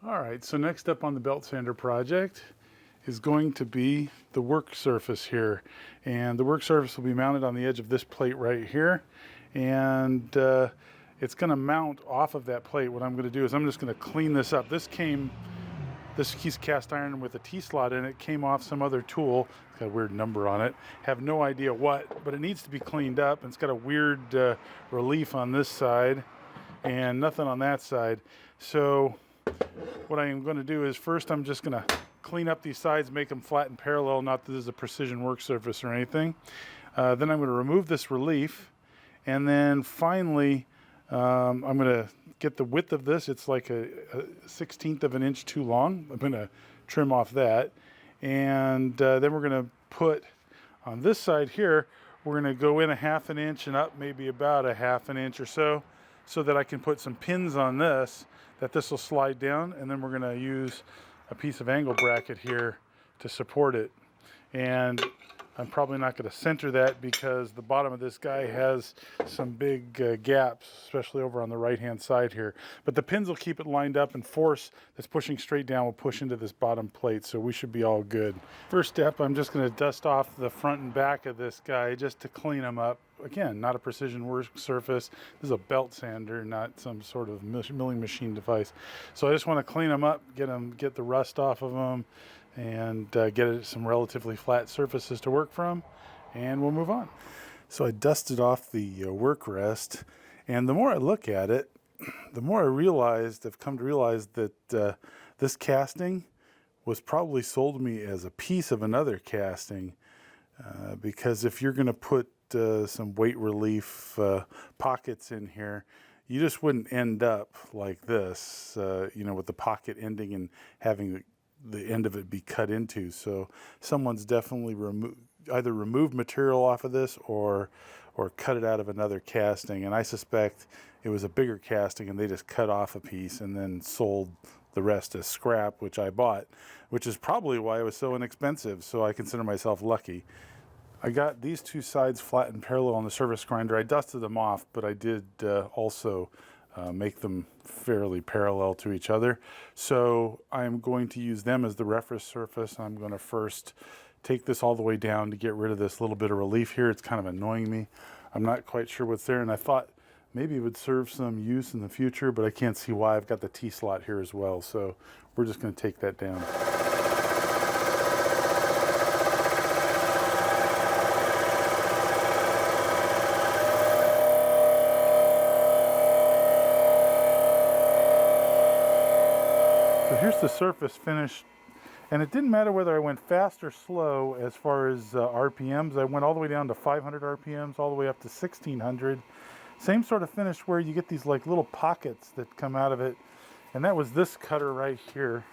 Alright, so next up on the BeltSander project is going to be the work surface here. And the work surface will be mounted on the edge of this plate right here. And it's going to mount off of that plate. What I'm going to do is I'm just going to clean this up. This piece cast iron with a T-slot in it came off some other tool. It's got a weird number on it. Have no idea what, but it needs to be cleaned up. And it's got a weird relief on this side and nothing on that side. So what I am going to do is first I'm just going to clean up these sides, make them flat and parallel, not that this is a precision work surface or anything. Then I'm going to remove this relief, and then finally I'm going to get the width of this. It's like a 1/16 of an inch too long. I'm going to trim off that, and then we're going to put on this side here, we're going to go in a 1/2 inch and up maybe about a 1/2 inch or so that I can put some pins on this, that this will slide down, and then we're going to use a piece of angle bracket here to support it. And I'm probably not going to center that because the bottom of this guy has some big gaps, especially over on the right hand side here. But the pins will keep it lined up, and force that's pushing straight down will push into this bottom plate, so we should be all good. First step, I'm just going to dust off the front and back of this guy just to clean them up. Again, not a precision work surface. This is a belt sander, not some sort of milling machine device. So I just want to clean them up, get the rust off of them, and get some relatively flat surfaces to work from, and we'll move on. So I dusted off the work rest, and the more I look at it, the more I've come to realize that this casting was probably sold to me as a piece of another casting, because if you're going to put some weight relief pockets in here, you just wouldn't end up like this, with the pocket ending and having the end of it be cut into. So someone's definitely either removed material off of this or cut it out of another casting, and I suspect it was a bigger casting and they just cut off a piece and then sold the rest as scrap, which I bought, which is probably why it was so inexpensive. So I consider myself lucky. I got these two sides flat and parallel on the surface grinder. I dusted them off, but I did also make them fairly parallel to each other. So I'm going to use them as the reference surface. I'm going to first take this all the way down to get rid of this little bit of relief here. It's kind of annoying me. I'm not quite sure what's there, and I thought maybe it would serve some use in the future, but I can't see why. I've got the T-slot here as well, so we're just going to take that down. So here's the surface finished, and it didn't matter whether I went fast or slow as far as RPMs. I went all the way down to 500 RPMs, all the way up to 1600. Same sort of finish where you get these like little pockets that come out of it, and that was this cutter right here.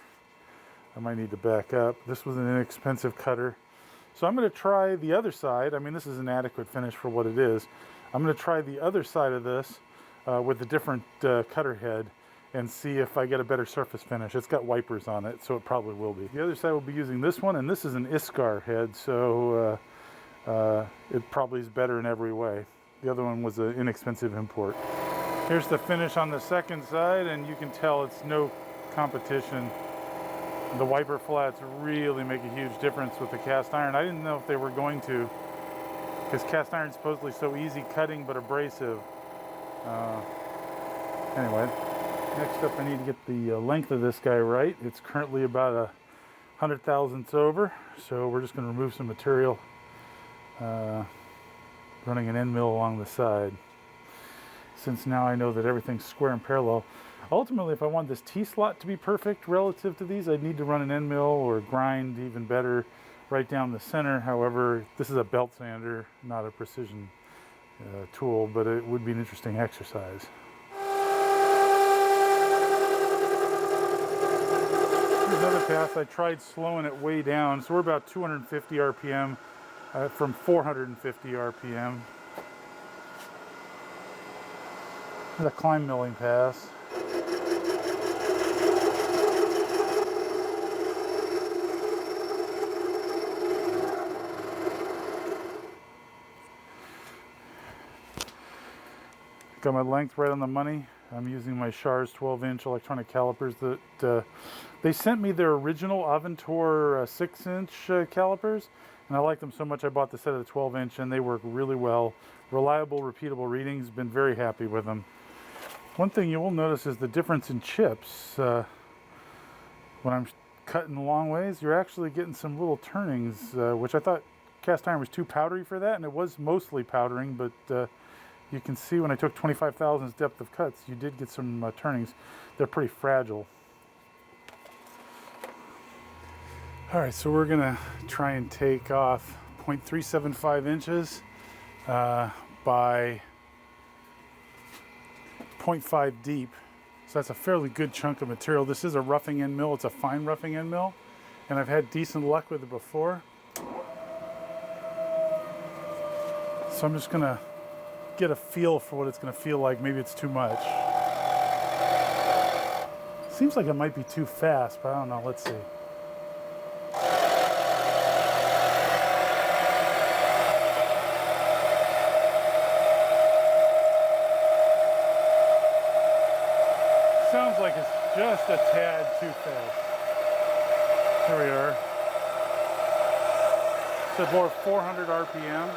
I might need to back up. This was an inexpensive cutter. So I'm going to try the other side. I mean, this is an adequate finish for what it is. I'm going to try the other side of this with a different cutter head and see if I get a better surface finish. It's got wipers on it, so it probably will be. The other side will be using this one, and this is an Iskar head, so it probably is better in every way. The other one was an inexpensive import. Here's the finish on the second side, and you can tell it's no competition. The wiper flats really make a huge difference with the cast iron. I didn't know if they were going to, because cast iron is supposedly so easy cutting but abrasive. Anyway. Next up, I need to get the length of this guy right. It's currently about 100 thousandths over, so we're just going to remove some material, running an end mill along the side. Since now I know that everything's square and parallel. Ultimately, if I want this T-slot to be perfect relative to these, I'd need to run an end mill or grind even better right down the center. However, this is a belt sander, not a precision tool, but it would be an interesting exercise. Another pass, I tried slowing it way down, so we're about 250 RPM from 450 RPM. The climb milling pass. Got my length right on the money. I'm using my Schar's 12-inch electronic calipers that they sent me their original Aventor 6-inch calipers, and I like them so much I bought the set of the 12-inch, and they work really well. Reliable, repeatable readings. Been very happy with them. One thing you will notice is the difference in chips. When I'm cutting long ways, you're actually getting some little turnings, which I thought cast iron was too powdery for that, and it was mostly powdering, but you can see when I took 25 thousandths depth of cuts, you did get some turnings. They're pretty fragile. All right, so we're gonna try and take off 0.375 inches by 0.5 deep. So that's a fairly good chunk of material. This is a roughing end mill. It's a fine roughing end mill, and I've had decent luck with it before. So I'm just gonna get a feel for what it's gonna feel like. Maybe it's too much. Seems like it might be too fast, but I don't know. Let's see. Sounds like it's just a tad too fast. Here we are. Said more 400 RPM.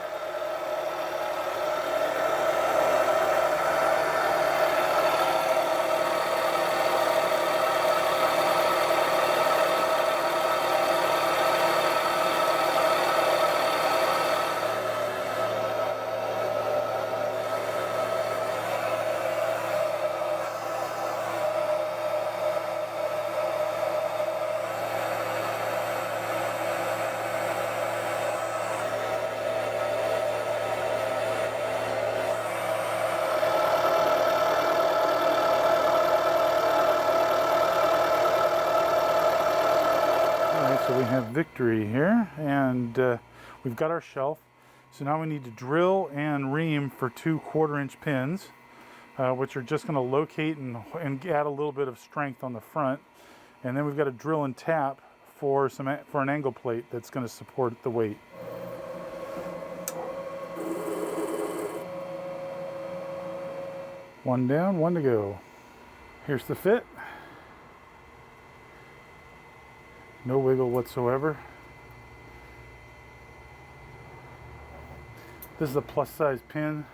So we have victory here, and we've got our shelf. So now we need to drill and ream for 2 1/4-inch pins, which are just going to locate and add a little bit of strength on the front. And then we've got to drill and tap for an angle plate that's going to support the weight. One down, one to go. Here's the fit. No wiggle whatsoever. This is a plus size pin,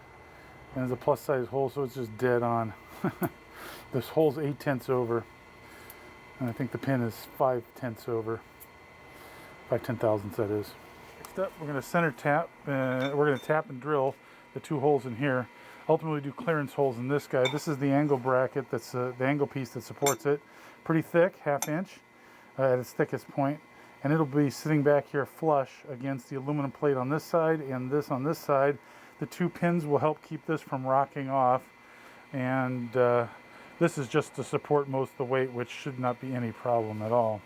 and it's a plus size hole, so it's just dead on. This hole's 8/10 over, and I think the pin is 5/10 over. 5/10 thousandths, that is. Next up, we're going to center tap. We're going to tap and drill the 2 holes in here. Ultimately do clearance holes in this guy. This is the angle bracket, that's the angle piece that supports it. Pretty thick, 1/2 inch. At its thickest point, and it'll be sitting back here flush against the aluminum plate on this side and this on this side. The 2 pins will help keep this from rocking off, and this is just to support most of the weight, which should not be any problem at all.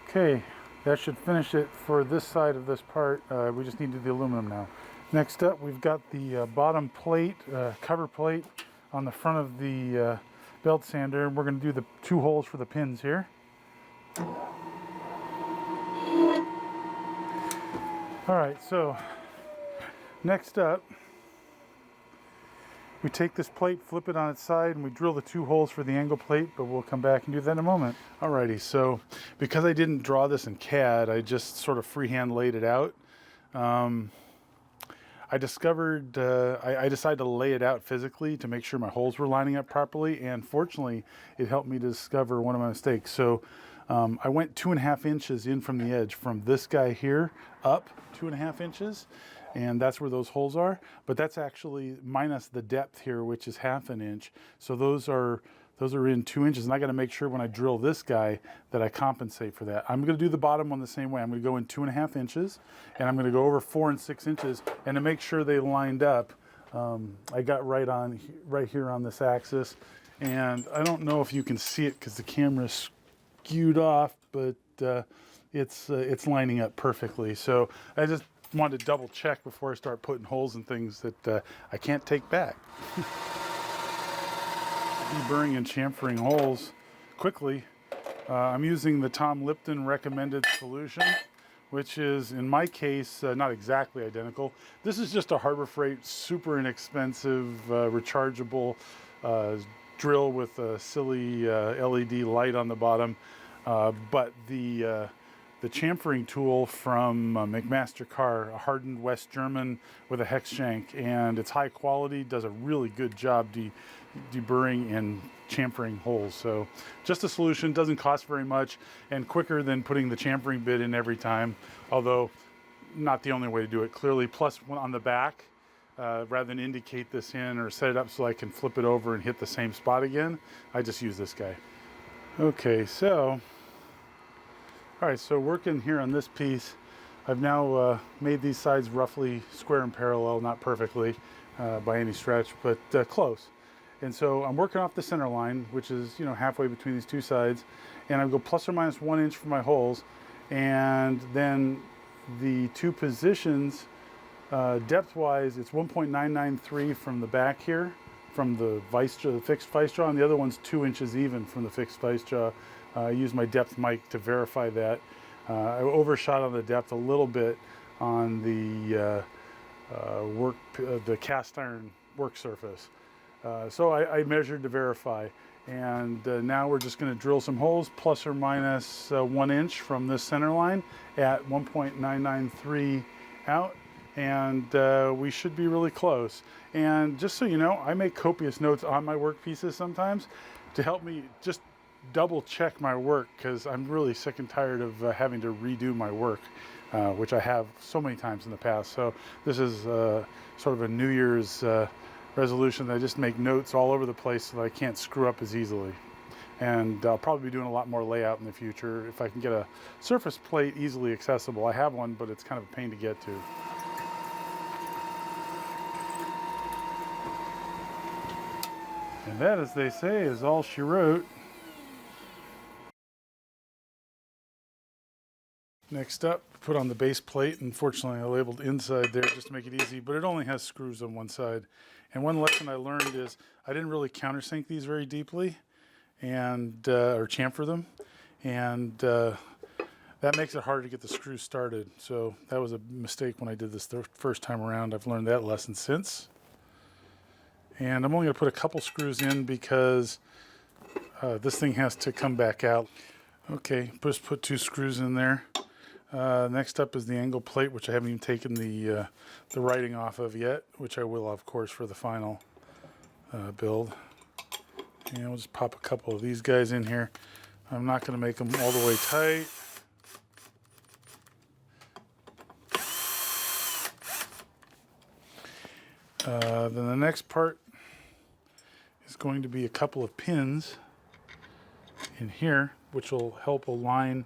Okay, that should finish it for this side of this part. We just need to do the aluminum now. Next up, we've got the bottom plate, cover plate on the front of the belt sander, and we're going to do the 2 holes for the pins here. All right, so next up, we take this plate, flip it on its side, and we drill the 2 holes for the angle plate, but we'll come back and do that in a moment. Alrighty, so because I didn't draw this in CAD, I just sort of freehand laid it out. I discovered, I decided to lay it out physically to make sure my holes were lining up properly, and fortunately, it helped me to discover one of my mistakes. So I went 2.5 inches in from the edge, from this guy here up 2.5 inches. And that's where those holes are, but that's actually minus the depth here, which is 1/2 inch. So those are in 2 inches, and I got to make sure when I drill this guy that I compensate for that. I'm going to do the bottom one the same way. I'm going to go in 2.5 inches, and I'm going to go over 4 and 6 inches, and to make sure they lined up, I got right here on this axis, and I don't know if you can see it because the camera's skewed off, but it's lining up perfectly. So I just wanted to double check before I start putting holes in things that I can't take back. Deburring and chamfering holes quickly I'm using the Tom Lipton recommended solution, which is, in my case, not exactly identical. This is just a Harbor Freight, super inexpensive, rechargeable drill with a silly LED light on the bottom. But the chamfering tool from McMaster Carr, a hardened West German with a hex shank, and it's high quality, does a really good job deburring and chamfering holes. So just a solution, doesn't cost very much, and quicker than putting the chamfering bit in every time, although not the only way to do it, clearly. Plus, on the back, rather than indicate this in or set it up so I can flip it over and hit the same spot again, I just use this guy. Okay, so all right, so working here on this piece, I've now made these sides roughly square and parallel, not perfectly by any stretch, but close. And so I'm working off the center line, which is, you know, halfway between these two sides, and I go plus or minus 1 inch for my holes, and then the two positions, depth-wise, it's 1.993 from the back here, from the vice jaw, the fixed vice jaw, and the other one's 2 inches even from the fixed vice jaw. I use my depth mic to verify that. I overshot on the depth a little bit on the the cast iron work surface. So I measured to verify, and now we're just going to drill some holes plus or minus 1 inch from this center line at 1.993 out, and we should be really close. And just so you know, I make copious notes on my work pieces sometimes to help me just double check my work, because I'm really sick and tired of having to redo my work, which I have so many times in the past. So this is sort of a New Year's resolution that I just make notes all over the place so that I can't screw up as easily. And I'll probably be doing a lot more layout in the future if I can get a surface plate easily accessible. I have one, but it's kind of a pain to get to. And that, as they say, is all she wrote. Next up, put on the base plate. Unfortunately, I labeled inside there just to make it easy, but it only has screws on one side. And one lesson I learned is I didn't really countersink these very deeply, and or chamfer them, and that makes it hard to get the screws started. So that was a mistake when I did this the first time around. I've learned that lesson since. And I'm only going to put a couple screws in because this thing has to come back out. Okay, just put 2 screws in there. Next up is the angle plate, which I haven't even taken the writing off of yet, which I will, of course, for the final build. And we'll just pop a couple of these guys in here. I'm not going to make them all the way tight. Then the next part is going to be a couple of pins in here, which will help align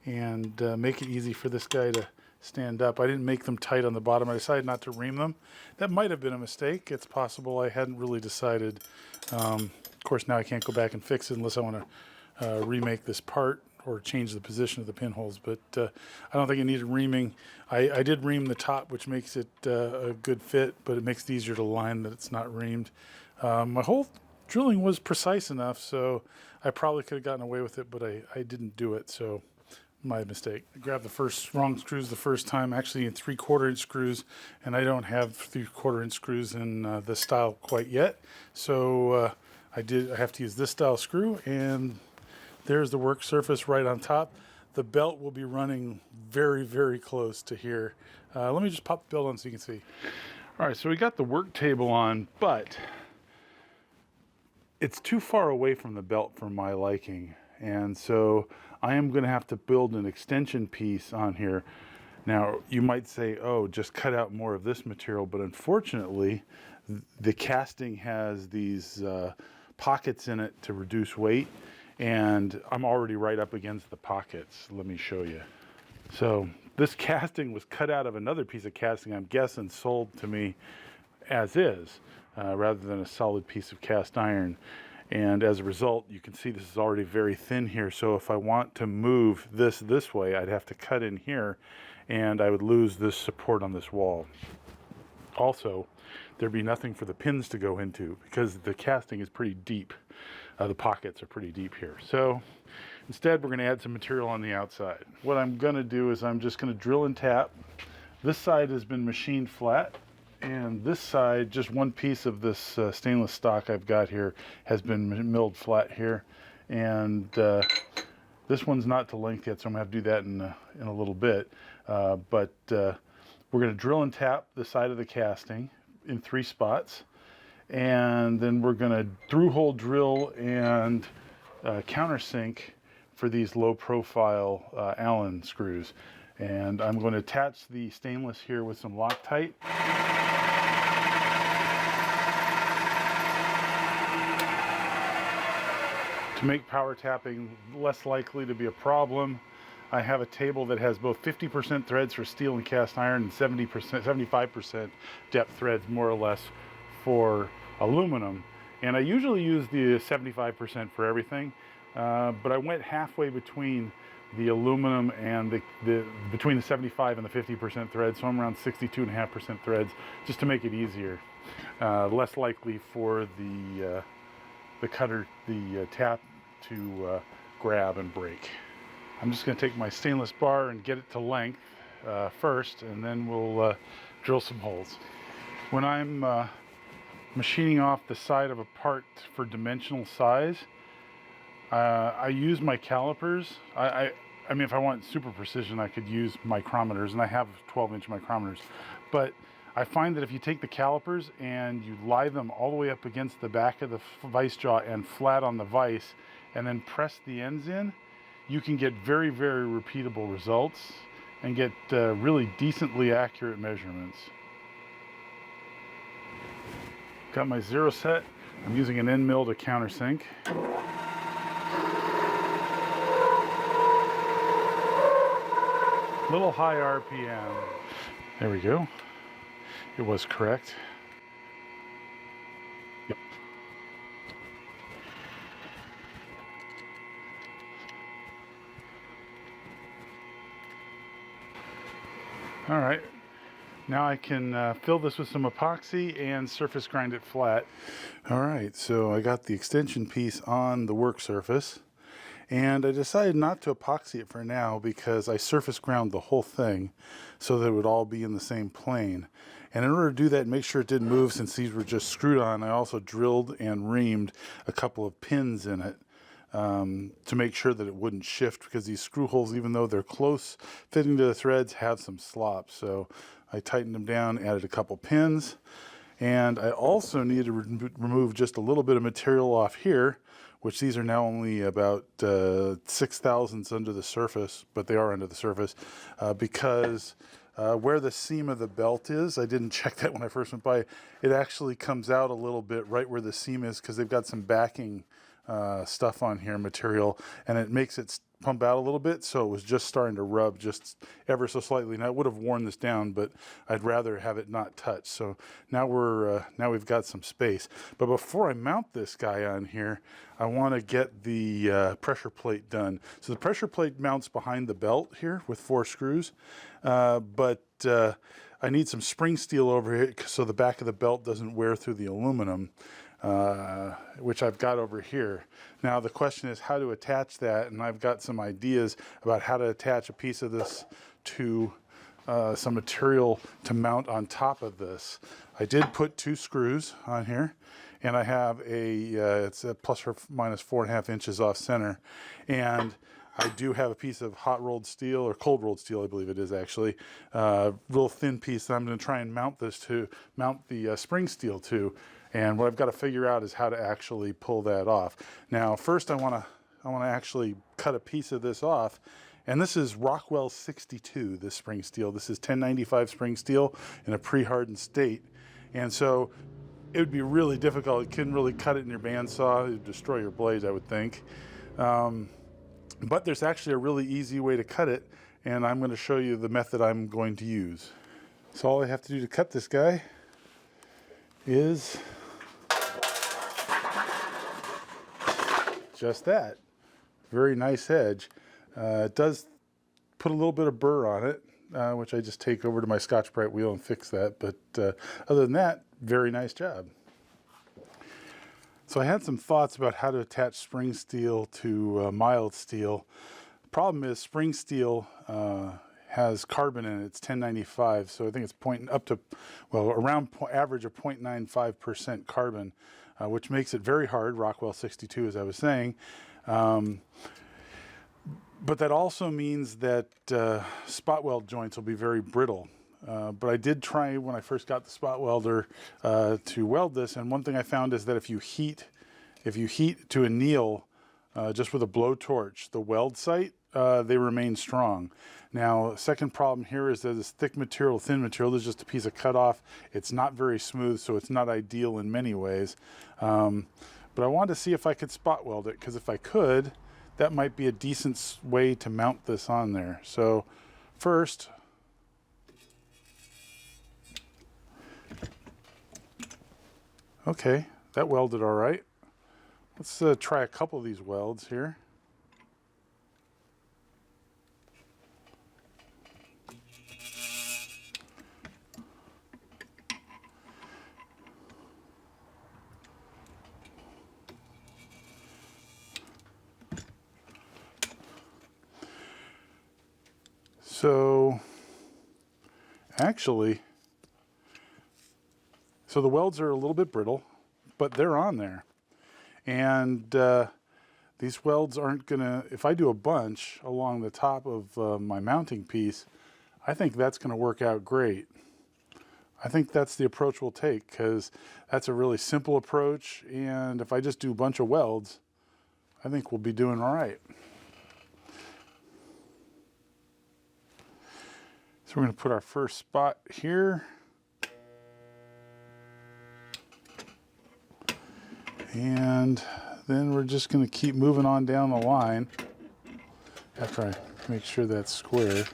and make it easy for this guy to stand up. I didn't make them tight on the bottom. I decided not to ream them. That might have been a mistake. It's possible. I hadn't really decided. Of course, now I can't go back and fix it unless I want to remake this part or change the position of the pinholes, but I don't think it needed reaming. I did ream the top, which makes it a good fit, but it makes it easier to line that it's not reamed. My whole drilling was precise enough, so I probably could have gotten away with it, but I didn't do it, so my mistake. I grabbed the wrong screws the first time, actually in 3/4 inch screws, and I don't have 3/4 inch screws in this style quite yet, so I have to use this style screw, and there's the work surface right on top. The belt will be running very, very close to here. Let me just pop the belt on so you can see. All right, so we got the work table on, but it's too far away from the belt for my liking. And so I am going to have to build an extension piece on here. Now, you might say, oh, just cut out more of this material. But unfortunately, the casting has these pockets in it to reduce weight. And I'm already right up against the pockets. Let me show you. So this casting was cut out of another piece of casting, I'm guessing, sold to me as is, rather than a solid piece of cast iron. And as a result, you can see this is already very thin here. So if I want to move this way, I'd have to cut in here, and I would lose this support on this wall. Also, there'd be nothing for the pins to go into because the casting is pretty deep. The pockets are pretty deep here. So Instead, we're going to add some material on the outside. What I'm going to do is I'm just going to drill and tap. This side has been machined flat, and this side, just one piece of this stainless stock I've got here has been milled flat here. And this one's not to length yet, so I'm going to have to do that in a little bit. But we're going to drill and tap the side of the casting in 3 spots. And then we're going to through-hole drill and countersink for these low-profile Allen screws. And I'm going to attach the stainless here with some Loctite. To make power tapping less likely to be a problem, I have a table that has both 50% threads for steel and cast iron and 75% depth threads, more or less, for aluminum. And I usually use the 75% for everything, but I went halfway between the aluminum and between the 75 and the 50% threads, so I'm around 62.5% threads, just to make it easier. Less likely for the cutter, the tap to grab and break. I'm just going to take my stainless bar and get it to length first, and then we'll drill some holes. When I'm machining off the side of a part for dimensional size, I use my calipers. I mean, if I want super precision, I could use micrometers, and I have 12-inch micrometers. But I find that if you take the calipers and you lie them all the way up against the back of the vise jaw and flat on the vise, and then press the ends in, you can get very, very repeatable results and get really decently accurate measurements. Got my 0 set. I'm using an end mill to countersink. Little high RPM. There we go. It was correct. Yep. All right. Now I can fill this with some epoxy and surface grind it flat. All right, so I got the extension piece on the work surface, and I decided not to epoxy it for now because I surface ground the whole thing so that it would all be in the same plane. And in order to do that and make sure it didn't move, since these were just screwed on, I also drilled and reamed a couple of pins in it to make sure that it wouldn't shift, because these screw holes, even though they're close fitting to the threads, have some slop. So I tightened them down, added a couple pins, and I also needed to remove just a little bit of material off here, which these are now only about 6 thousandths under the surface, but they are under the surface, because where the seam of the belt is, I didn't check that when I first went by, it actually comes out a little bit right where the seam is, because they've got some backing stuff on here, material, and it makes it pump out a little bit, so it was just starting to rub just ever so slightly. Now, I would have worn this down, but I'd rather have it not touch. So now we've got some space. But before I mount this guy on here, I want to get the pressure plate done. So the pressure plate mounts behind the belt here with 4 screws, but I need some spring steel over here so the back of the belt doesn't wear through the aluminum, which I've got over here. Now the question is how to attach that, and I've got some ideas about how to attach a piece of this to some material to mount on top of this. I did put 2 screws on here, and I have it's a plus or minus 4.5 inches off center, and I do have a piece of hot rolled steel, or cold rolled steel, I believe it is actually, real thin piece that I'm going to try and mount the spring steel to. And what I've got to figure out is how to actually pull that off. Now, first I want to actually cut a piece of this off. And this is Rockwell 62, this spring steel. This is 1095 spring steel in a pre-hardened state. And so it would be really difficult. You couldn't really cut it in your bandsaw. It would destroy your blades, I would think. But there's actually a really easy way to cut it, and I'm going to show you the method I'm going to use. So all I have to do to cut this guy is just that. Very nice edge. It does put a little bit of burr on it, which I just take over to my Scotch-Brite wheel and fix that. But other than that, very nice job. So I had some thoughts about how to attach spring steel to mild steel. Problem is spring steel has carbon in it. It's 1095, so I think it's pointing up to, well, around average of 0.95% carbon, which makes it very hard, Rockwell 62 as I was saying. But that also means that spot weld joints will be very brittle. But I did try when I first got the spot welder to weld this, and one thing I found is that if you heat to anneal just with a blowtorch the weld site, they remain strong. Now, second problem here is that this thick material, thin material, there's just a piece of cut off. It's not very smooth, so it's not ideal in many ways. But I wanted to see if I could spot weld it, because if I could, that might be a decent way to mount this on there. So first, okay, that welded all right. Let's try a couple of these welds here. So actually, so the welds are a little bit brittle, but they're on there. And these welds aren't gonna, if I do a bunch along the top of my mounting piece, I think that's gonna work out great. I think that's the approach we'll take, because that's a really simple approach, and if I just do a bunch of welds, I think we'll be doing all right. So we're going to put our first spot here. And then we're just going to keep moving on down the line after I make sure that's square.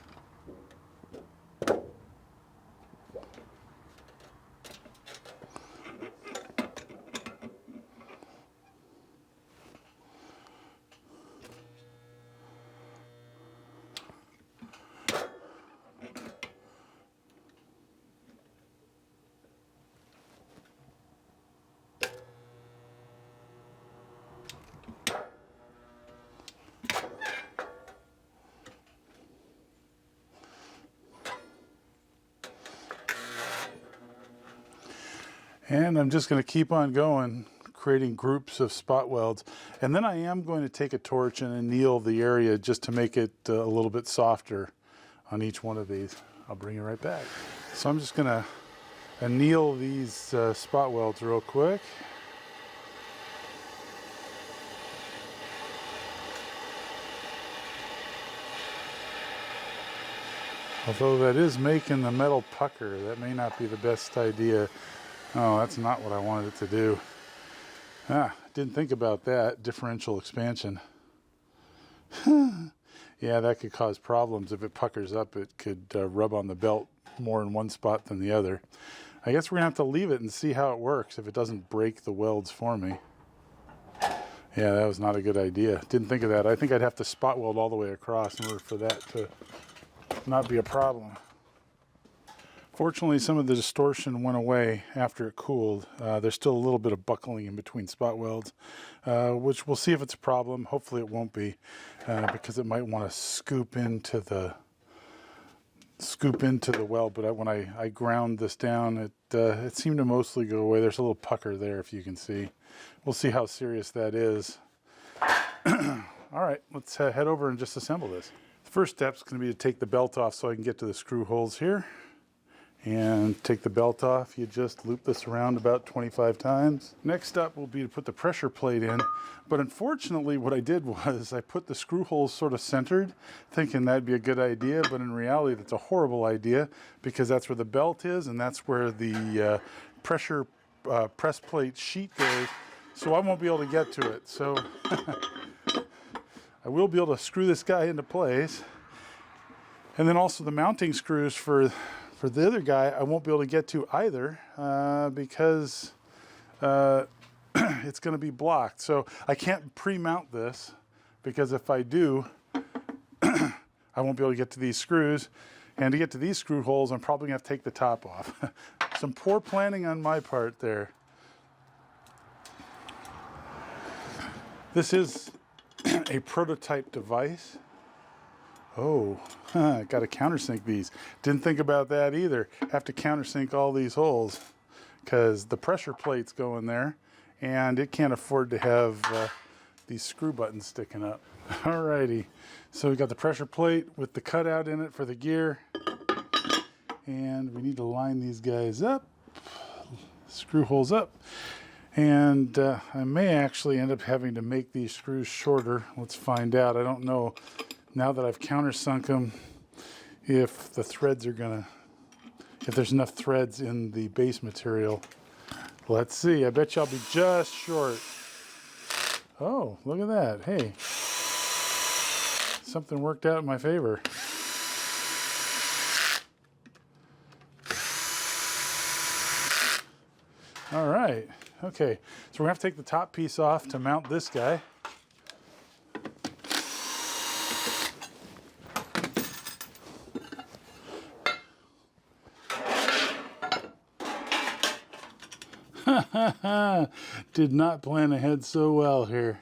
And I'm just going to keep on going, creating groups of spot welds. And then I am going to take a torch and anneal the area just to make it a little bit softer on each one of these. I'll bring you right back. So I'm just going to anneal these spot welds real quick. Although that is making the metal pucker, that may not be the best idea. Oh, that's not what I wanted it to do. Didn't think about that. Differential expansion. Yeah, that could cause problems. If it puckers up, it could rub on the belt more in one spot than the other. I guess we're going to have to leave it and see how it works if it doesn't break the welds for me. Yeah, that was not a good idea. Didn't think of that. I think I'd have to spot weld all the way across in order for that to not be a problem. Fortunately, some of the distortion went away after it cooled. There's still a little bit of buckling in between spot welds, which we'll see if it's a problem. Hopefully it won't be, because it might want to scoop into the weld. But when I ground this down, it seemed to mostly go away. There's a little pucker there, if you can see. We'll see how serious that is. All right, let's head over and just assemble this. The first step is going to be to take the belt off so I can get to the screw holes here. And take the belt off. You just loop this around about 25 times. Next up will be to put the pressure plate in. But unfortunately, what I did was I put the screw holes sort of centered, thinking that'd be a good idea. But in reality, that's a horrible idea, because that's where the belt is and that's where the pressure press plate sheet goes. So I won't be able to get to it. So I will be able to screw this guy into place. And then also the mounting screws for the other guy, I won't be able to get to either, because it's going to be blocked. So I can't pre-mount this, because if I do, I won't be able to get to these screws. And to get to these screw holes, I'm probably going to have to take the top off. Some poor planning on my part there. This is a prototype device. Oh, got to countersink these. Didn't think about that either. Have to countersink all these holes because the pressure plates go in there and it can't afford to have these screw buttons sticking up. Alrighty, so we got the pressure plate with the cutout in it for the gear, and we need to line these guys up, screw holes up, and I may actually end up having to make these screws shorter. Let's find out. I don't know now that I've countersunk them if the threads are gonna, if there's enough threads in the base material. Let's see. I bet you I'll be just short. Oh, look at that. Hey, something worked out in my favor. All right. Okay. So we're going to have to take the top piece off to mount this guy. Did not plan ahead so well here.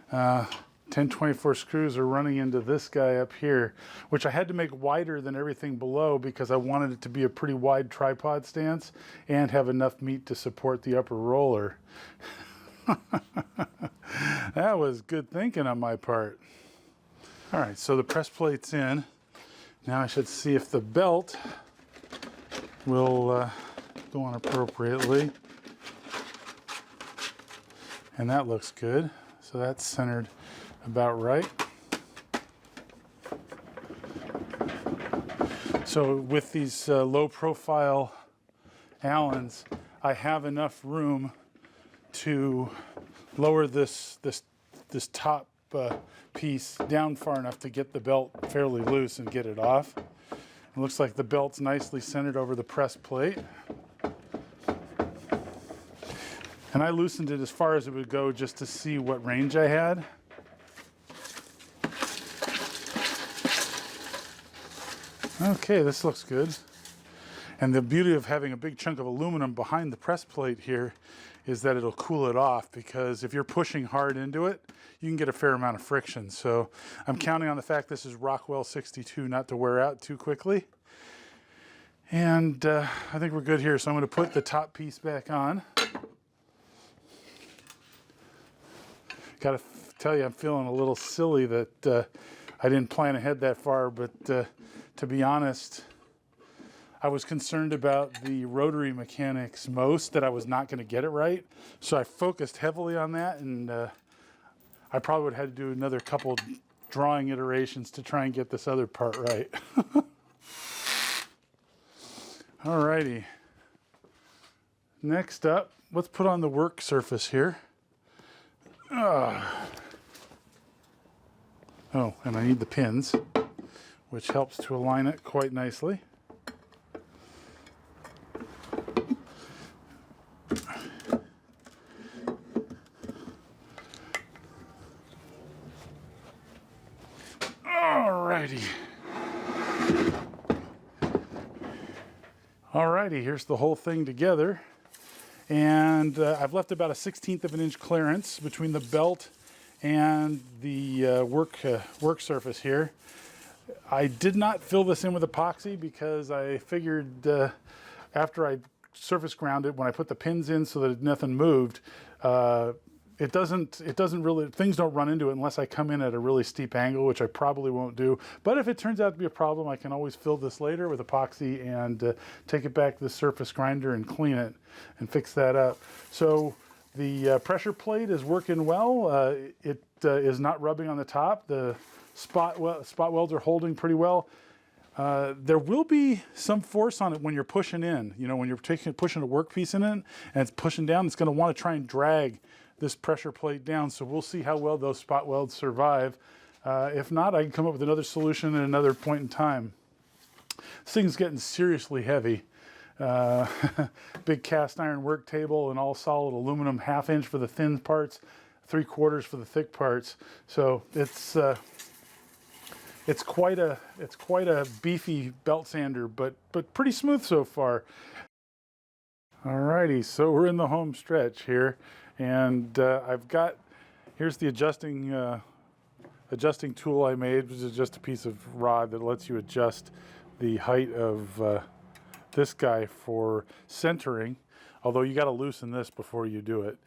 1024 screws are running into this guy up here, which I had to make wider than everything below because I wanted it to be a pretty wide tripod stance and have enough meat to support the upper roller. That was good thinking on my part. All right, so the press plate's in. Now I should see if the belt will go on appropriately. And that looks good. So that's centered about right. So with these low profile Allens, I have enough room to lower this top piece down far enough to get the belt fairly loose and get it off. It looks like the belt's nicely centered over the press plate. And I loosened it as far as it would go just to see what range I had. Okay, this looks good. And the beauty of having a big chunk of aluminum behind the press plate here is that it'll cool it off, because if you're pushing hard into it, you can get a fair amount of friction. So I'm counting on the fact this is Rockwell 62 not to wear out too quickly. And I think we're good here. So I'm going to put the top piece back on. Got to tell you, I'm feeling a little silly that I didn't plan ahead that far, but to be honest, I was concerned about the rotary mechanics most, that I was not going to get it right. So I focused heavily on that, and I probably would have had to do another couple drawing iterations to try and get this other part right. Alrighty. Next up, let's put on the work surface here. Oh, and I need the pins, which helps to align it quite nicely. Alrighty. Alrighty, here's the whole thing together. And I've left about a 1/16 of an inch clearance between the belt and the work surface here. I did not fill this in with epoxy because I figured after I surface ground it, when I put the pins in so that nothing moved, it doesn't really, things don't run into it unless I come in at a really steep angle, which I probably won't do. But if it turns out to be a problem, I can always fill this later with epoxy and take it back to the surface grinder and clean it and fix that up. So the pressure plate is working well. It is not rubbing on the top. The spot welds are holding pretty well. There will be some force on it when you're pushing in. You know, when you're pushing a workpiece in it and it's pushing down, it's going to want to try and drag this pressure plate down. So we'll see how well those spot welds survive. If not, I can come up with another solution at another point in time. This thing's getting seriously heavy. Big cast iron work table and all solid aluminum, 1/2 inch for the thin parts, 3/4 for the thick parts. So it's quite a beefy belt sander, but pretty smooth so far. Alrighty, so we're in the home stretch here, and I've got Here's the adjusting tool I made, which is just a piece of rod that lets you adjust the height of this guy for centering, although you got to loosen this before you do it.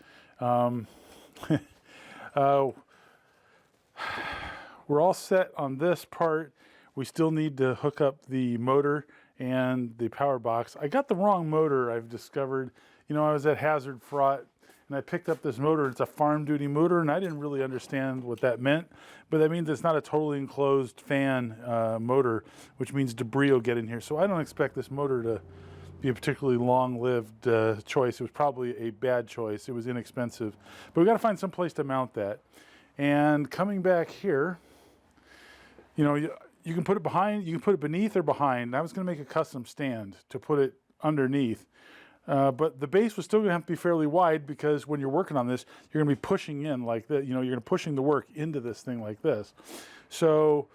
We're all set on this part. We still need to hook up the motor and the power box. I got the wrong motor, I've discovered. You know, I was at Hazard Fraught and I picked up this motor. It's a farm duty motor, and I didn't really understand what that meant, but that means it's not a totally enclosed fan motor, which means debris will get in here. So I don't expect this motor to be a particularly long-lived choice. It was probably a bad choice. It was inexpensive, but we got to find some place to mount that. And coming back here, you know, you can put it behind, you can put it beneath or behind. I was going to make a custom stand to put it underneath. But the base was still going to have to be fairly wide, because when you're working on this, you're going to be pushing in like that. You know, you're going to pushing the work into this thing like this. So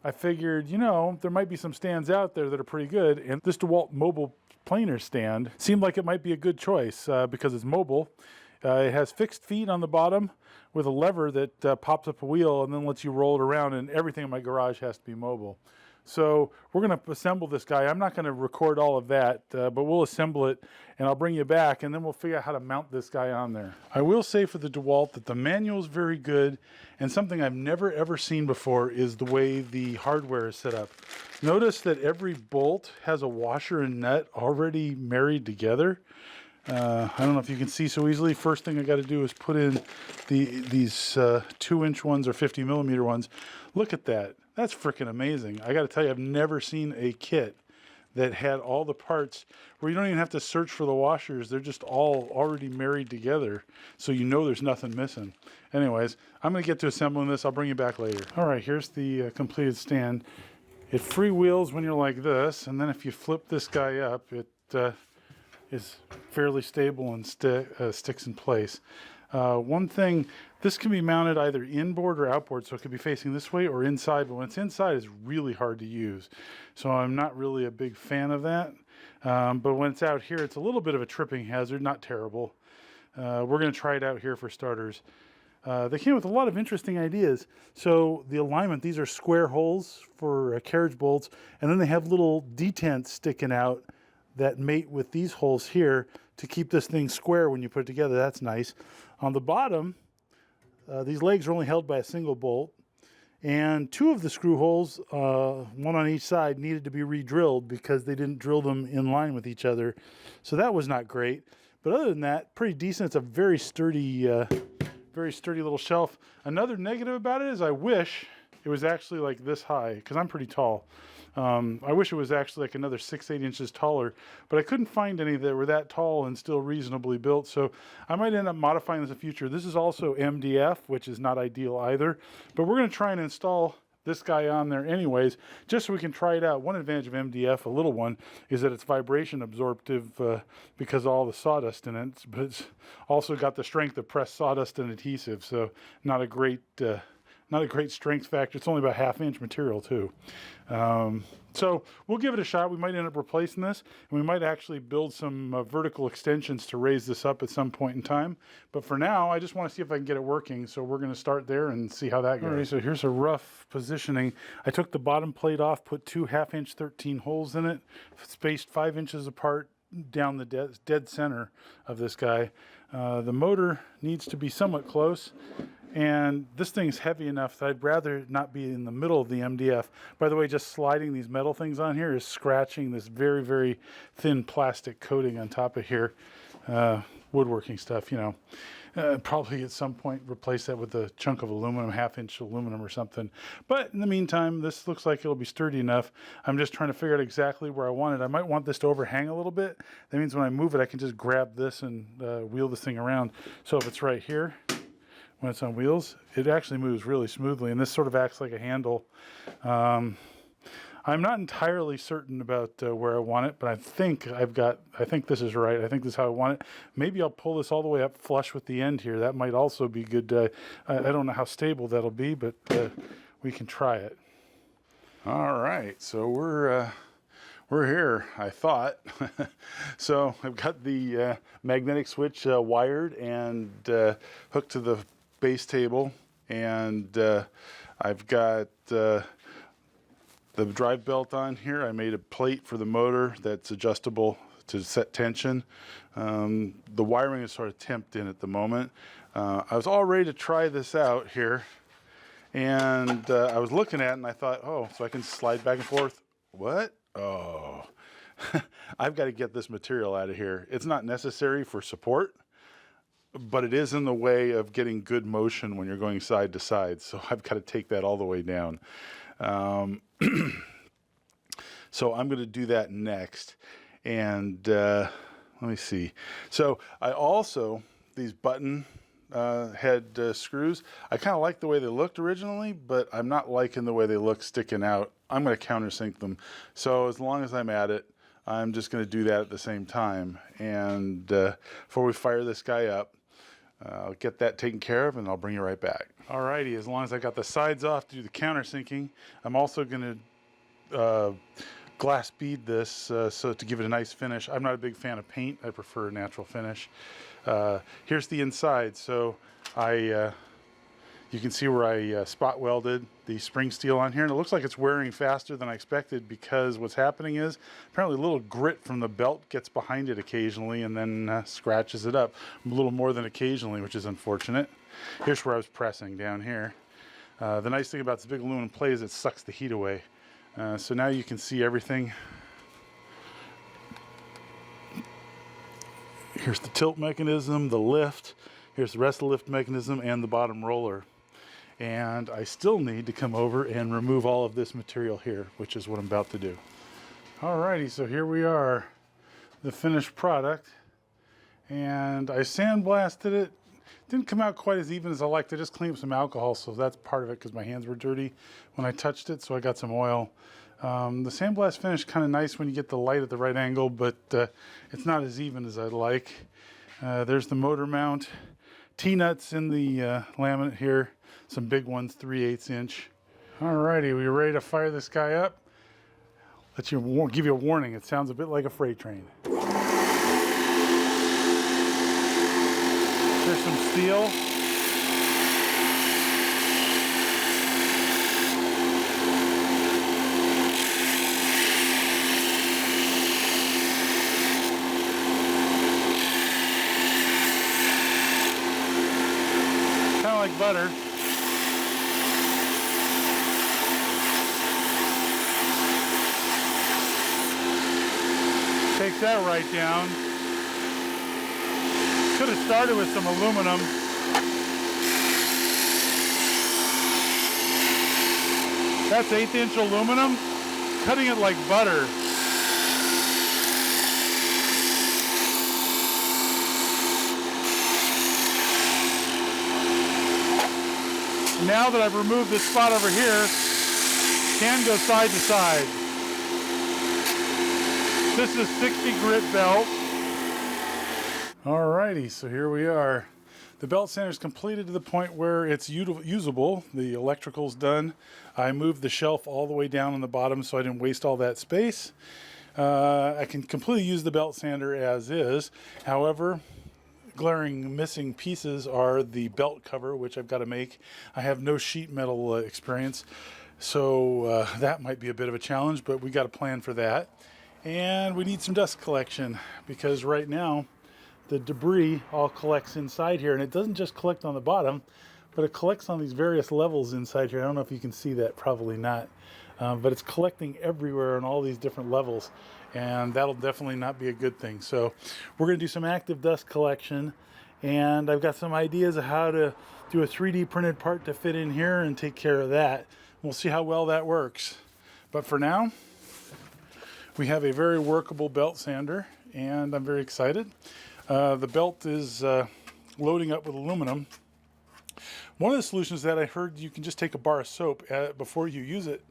I figured, you know, there might be some stands out there that are pretty good. And this Dewalt mobile planer stand seemed like it might be a good choice because it's mobile. It has fixed feet on the bottom with a lever that pops up a wheel and then lets you roll it around, and everything in my garage has to be mobile. So we're going to assemble this guy. I'm not going to record all of that, but we'll assemble it and I'll bring you back, and then we'll figure out how to mount this guy on there. I will say for the Dewalt that the manual is very good, and something I've never ever seen before is the way the hardware is set up. Notice that every bolt has a washer and nut already married together. I don't know if you can see so easily. First thing I got to do is put in these 2-inch ones or 50mm ones. Look at that. That's freaking amazing. I got to tell you, I've never seen a kit that had all the parts where you don't even have to search for the washers. They're just all already married together, so you know there's nothing missing. Anyways, I'm going to get to assembling this. I'll bring you back later. All right, here's the completed stand. It freewheels when you're like this, and then if you flip this guy up, it is fairly stable and sticks in place. One thing, this can be mounted either inboard or outboard, so it could be facing this way or inside, but when it's inside, it's really hard to use. So I'm not really a big fan of that. But when it's out here, it's a little bit of a tripping hazard, not terrible. We're going to try it out here for starters. They came with a lot of interesting ideas. So the alignment, these are square holes for carriage bolts, and then they have little detents sticking out that mate with these holes here to keep this thing square when you put it together. That's nice. On the bottom, these legs are only held by a single bolt, and 2 of the screw holes, one on each side, needed to be re-drilled because they didn't drill them in line with each other. So that was not great. But other than that, pretty decent. It's a very sturdy little shelf. Another negative about it is I wish it was actually like this high, because I'm pretty tall. I wish it was actually like another 6-8 inches taller, but I couldn't find any that were that tall and still reasonably built, so I might end up modifying this in the future. This is also MDF, which is not ideal either, but we're going to try and install this guy on there anyways, just so we can try it out. One advantage of MDF, a little one, is that it's vibration absorptive because of all the sawdust in it, but it's also got the strength of pressed sawdust and adhesive, so not a great strength factor. It's only about 1/2 inch material too. So we'll give it a shot. We might end up replacing this, and we might actually build some vertical extensions to raise this up at some point in time. But for now, I just want to see if I can get it working. So we're going to start there and see how that goes. All right, so here's a rough positioning. I took the bottom plate off, put 2 1/2-inch 13 holes in it, spaced 5 inches apart down the dead center of this guy. The motor needs to be somewhat close. And this thing's heavy enough that I'd rather not be in the middle of the MDF. By the way, just sliding these metal things on here is scratching this very, very thin plastic coating on top of here. Woodworking stuff, you know. Probably at some point replace that with a chunk of aluminum, 1/2-inch aluminum or something. But in the meantime, this looks like it'll be sturdy enough. I'm just trying to figure out exactly where I want it. I might want this to overhang a little bit. That means when I move it, I can just grab this and wheel this thing around. So if it's right here, when it's on wheels, it actually moves really smoothly, and this sort of acts like a handle. I'm not entirely certain about where I want it, but I think this is right. I think this is how I want it. Maybe I'll pull this all the way up flush with the end here. That might also be good. I don't know how stable that'll be, but we can try it. All right, so we're here, I thought. So I've got the magnetic switch wired and hooked to the base table, and I've got the drive belt on here. I made a plate for the motor that's adjustable to set tension. The wiring is sort of temped in at the moment. I was all ready to try this out here, and I was looking at it and I thought, oh, so I can slide back and forth. What? Oh, I've got to get this material out of here. It's not necessary for support, but it is in the way of getting good motion when you're going side to side. So I've got to take that all the way down. So I'm going to do that next. And let me see. So I also, these button head screws, I kind of like the way they looked originally, but I'm not liking the way they look sticking out. I'm going to countersink them. So as long as I'm at it, I'm just going to do that at the same time. And before we fire this guy up, I'll get that taken care of and I'll bring you right back. Alrighty, as long as I got the sides off to do the countersinking, I'm also going to glass bead this so to give it a nice finish. I'm not a big fan of paint. I prefer a natural finish. Here's the inside. So you can see where I spot welded the spring steel on here, and it looks like it's wearing faster than I expected, because what's happening is apparently a little grit from the belt gets behind it occasionally and then scratches it up a little more than occasionally, which is unfortunate. Here's where I was pressing down here. The nice thing about this big aluminum plate is it sucks the heat away. So now you can see everything. Here's the tilt mechanism, the lift. Here's the rest of the lift mechanism and the bottom roller. And I still need to come over and remove all of this material here, which is what I'm about to do. Alrighty, so here we are, the finished product. And I sandblasted it. Didn't come out quite as even as I liked. I just cleaned up some alcohol, so that's part of it, because my hands were dirty when I touched it, so I got some oil. The sandblast finish kind of nice when you get the light at the right angle, but it's not as even as I'd like. There's the motor mount. T-nuts in the laminate here. Some big ones, 3/8 inch. Alrighty, we ready to fire this guy up? Let you give you a warning. It sounds a bit like a freight train. There's some steel. Kind of like butter. Takes that right down. Could have started with some aluminum. That's 1/8 inch aluminum, cutting it like butter. Now that I've removed this spot over here, can go side to side. This is 60 grit belt. Alrighty, so here we are. The belt sander is completed to the point where it's usable. The electrical's done. I moved the shelf all the way down on the bottom so I didn't waste all that space. I can completely use the belt sander as is. However, glaring missing pieces are the belt cover, which I've got to make. I have no sheet metal experience, so that might be a bit of a challenge, but we got a plan for that. And we need some dust collection, because right now the debris all collects inside here, and it doesn't just collect on the bottom, but it collects on these various levels inside here. I don't know if you can see that, probably not, but it's collecting everywhere on all these different levels, and that'll definitely not be a good thing. So we're going to do some active dust collection, and I've got some ideas of how to do a 3D printed part to fit in here and take care of that. We'll see how well that works. But for now, we have a very workable belt sander, and I'm very excited. The belt is loading up with aluminum. One of the solutions that I heard, you can just take a bar of soap before you use it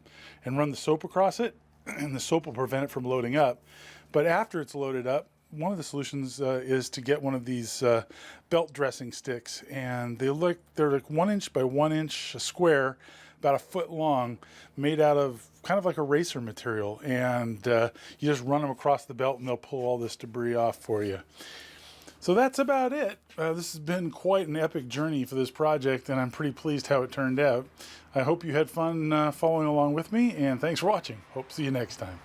and run the soap across it, and the soap will prevent it from loading up. But after it's loaded up, one of the solutions is to get one of these belt dressing sticks, and they're like 1 inch by 1 inch square, about 1 foot long, made out of kind of like a racer material, and you just run them across the belt and they'll pull all this debris off for you. So that's about it. This has been quite an epic journey for this project, and I'm pretty pleased how it turned out. I hope you had fun following along with me, and thanks for watching. Hope to see you next time.